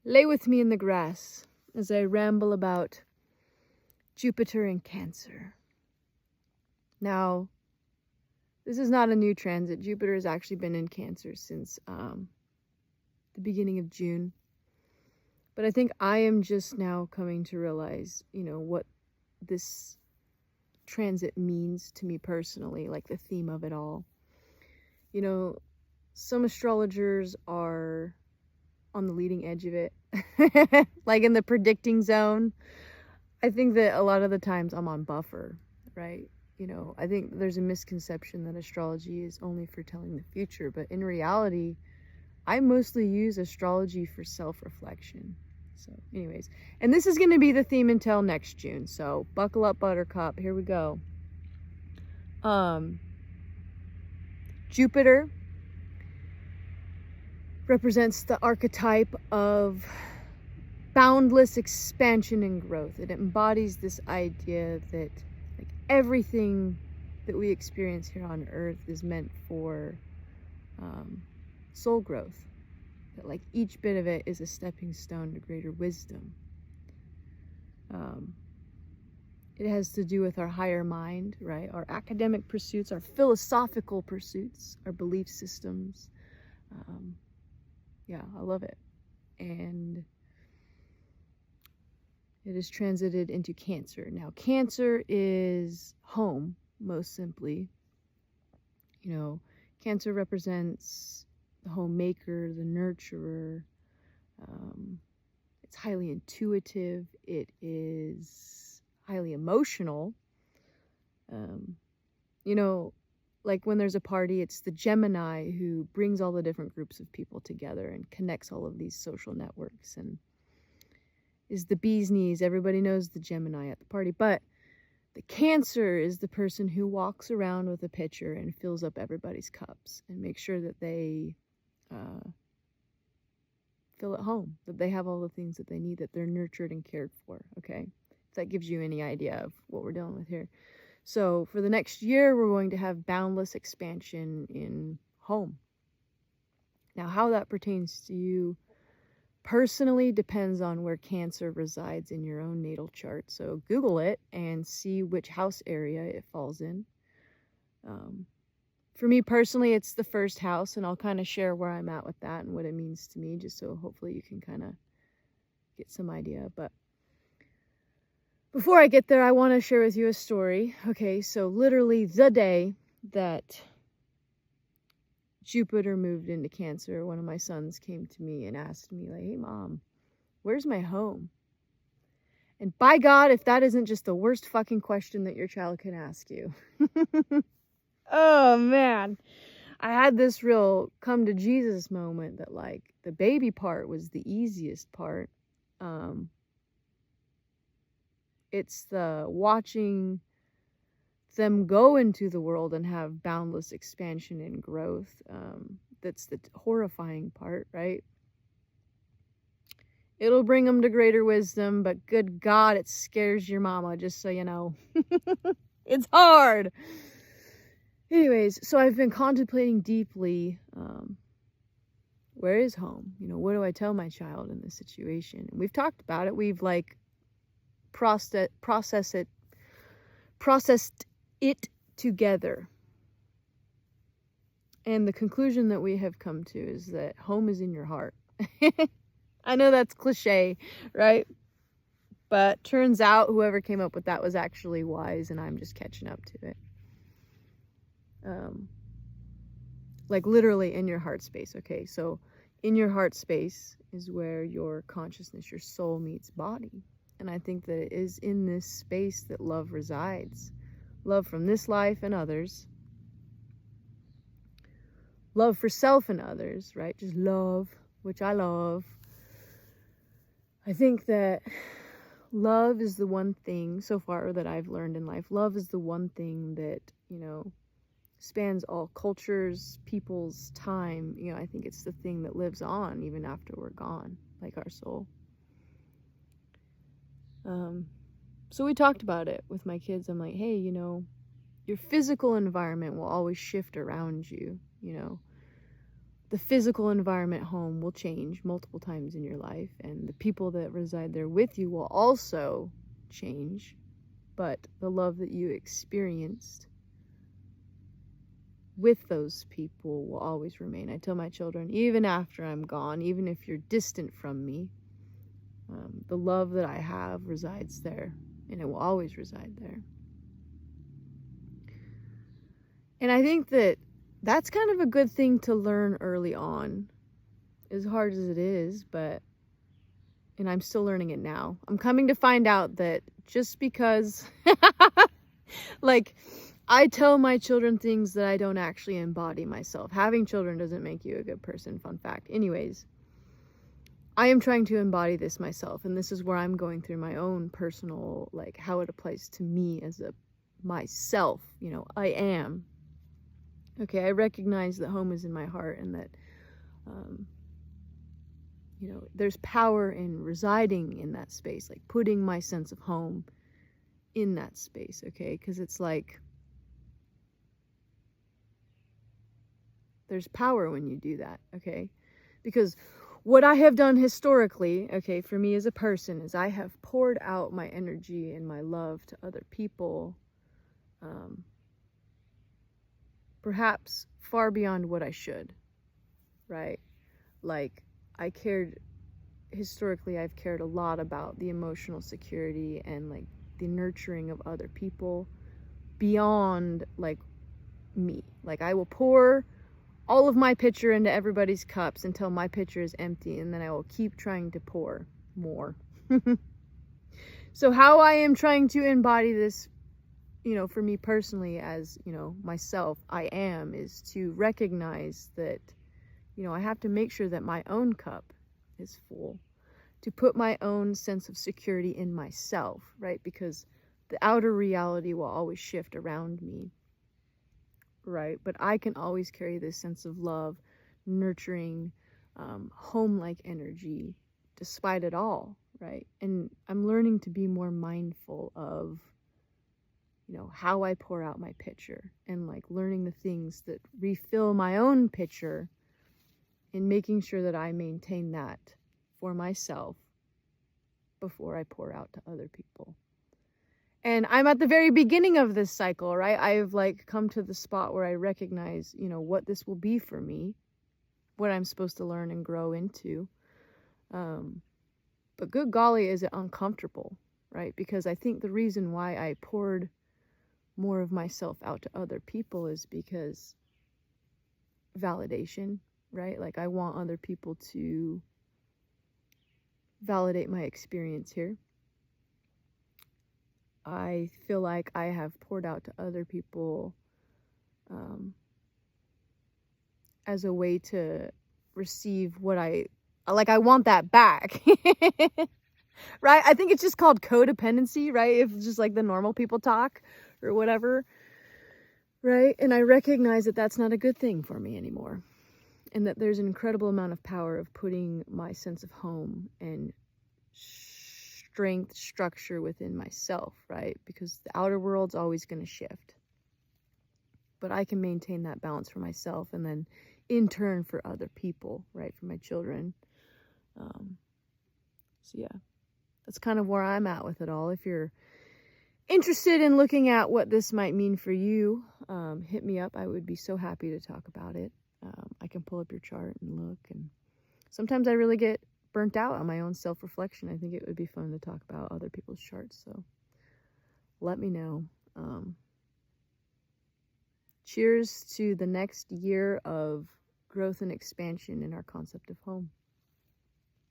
Lay with me in the grass as I ramble about Jupiter and Cancer. Now, this is not a new transit. Jupiter has actually been in Cancer since the beginning of June. But I think I am just now coming to realize, what this transit means to me personally, like the theme of it all. Some astrologers are on the leading edge of it, like in the predicting zone. I think that a lot of the times I'm on buffer, right? I think there's a misconception that astrology is only for telling the future, but in reality, I mostly use astrology for self-reflection. So anyways, and this is going to be the theme until next June, so buckle up, Buttercup. Here we go. Jupiter represents the archetype of boundless expansion and growth. It embodies this idea that everything that we experience here on Earth is meant for soul growth. That each bit of it is a stepping stone to greater wisdom. It has to do with our higher mind, right? Our academic pursuits, our philosophical pursuits, our belief systems. Yeah, I love it. And it is transited into Cancer. Now, Cancer is home, most simply. Cancer represents the homemaker, the nurturer. It's highly intuitive. It is highly emotional. Like when there's a party, it's the Gemini who brings all the different groups of people together and connects all of these social networks and is the bee's knees. Everybody knows the Gemini at the party, but the Cancer is the person who walks around with a pitcher and fills up everybody's cups and makes sure that they feel at home, that they have all the things that they need, that they're nurtured and cared for, okay? If that gives you any idea of what we're dealing with here. So for the next year, we're going to have boundless expansion in home. Now, how that pertains to you personally depends on where Cancer resides in your own natal chart. So Google it and see which house area it falls in. For me personally, it's the first house, and I'll kind of share where I'm at with that and what it means to me, just so hopefully you can kind of get some idea. But before I get there, I want to share with you a story. Okay, so literally the day that Jupiter moved into Cancer, one of my sons came to me and asked me, like, hey, Mom, where's my home? And by God, if that isn't just the worst fucking question that your child can ask you. Oh, man. I had this real come to Jesus moment that, the baby part was the easiest part. It's the watching them go into the world and have boundless expansion and growth. That's the horrifying part, right? It'll bring them to greater wisdom, but good God, it scares your mama, just so you know. It's hard. Anyways, so I've been contemplating deeply, where is home? What do I tell my child in this situation? And we've talked about it. We've processed it together. And the conclusion that we have come to is that home is in your heart. I know that's cliche, right? But turns out whoever came up with that was actually wise, and I'm just catching up to it. Literally in your heart space, okay? So in your heart space is where your consciousness, your soul meets body. And I think that it is in this space that love resides. Love from this life and others. Love for self and others, right? Just love, which I love. I think that love is the one thing so far that I've learned in life. Love is the one thing that, spans all cultures, people's time. I think it's the thing that lives on even after we're gone, like our soul. So we talked about it with my kids. I'm like, hey, your physical environment will always shift around you, the physical environment home will change multiple times in your life, and the people that reside there with you will also change, but the love that you experienced with those people will always remain. I tell my children, even after I'm gone, even if you're distant from me, the love that I have resides there, and it will always reside there. And I think that that's kind of a good thing to learn early on, as hard as it is, and I'm still learning it now. I'm coming to find out that just because, like, I tell my children things that I don't actually embody myself. Having children doesn't make you a good person, fun fact. Anyways, I am trying to embody this myself, and this is where I'm going through my own personal, like, how it applies to me as myself, I am. Okay, I recognize that home is in my heart, and that, there's power in residing in that space, like putting my sense of home in that space, okay? Because it's like, there's power when you do that, okay? Because what I have done historically, okay, for me as a person, is I have poured out my energy and my love to other people, perhaps far beyond what I should, right? Like, historically, I've cared a lot about the emotional security and, like, the nurturing of other people beyond, like, me. Like, I will pour all of my pitcher into everybody's cups until my pitcher is empty, and then I will keep trying to pour more. So how I am trying to embody this, for me personally, as, myself, is to recognize that, I have to make sure that my own cup is full, to put my own sense of security in myself, right? Because the outer reality will always shift around me, right? But I can always carry this sense of love, nurturing, home-like energy despite it all, right? And I'm learning to be more mindful of, how I pour out my pitcher, and, like, learning the things that refill my own pitcher, and making sure that I maintain that for myself before I pour out to other people. And I'm at the very beginning of this cycle, right? I've, like, come to the spot where I recognize, what this will be for me, what I'm supposed to learn and grow into. But good golly, is it uncomfortable, right? Because I think the reason why I poured more of myself out to other people is because validation, right? Like, I want other people to validate my experience here. I feel like I have poured out to other people as a way to receive what I want that back. Right? I think it's just called codependency, right? If it's just like the normal people talk or whatever, right? And I recognize that that's not a good thing for me anymore. And that there's an incredible amount of power of putting my sense of home and strength, structure within myself, right? Because the outer world's always going to shift. But I can maintain that balance for myself, and then in turn for other people, right? For my children. So yeah, that's kind of where I'm at with it all. If you're interested in looking at what this might mean for you, hit me up. I would be so happy to talk about it. I can pull up your chart and look, and sometimes I really get burnt out on my own self-reflection. I think it would be fun to talk about other people's charts, so let me know. Cheers to the next year of growth and expansion in our concept of home.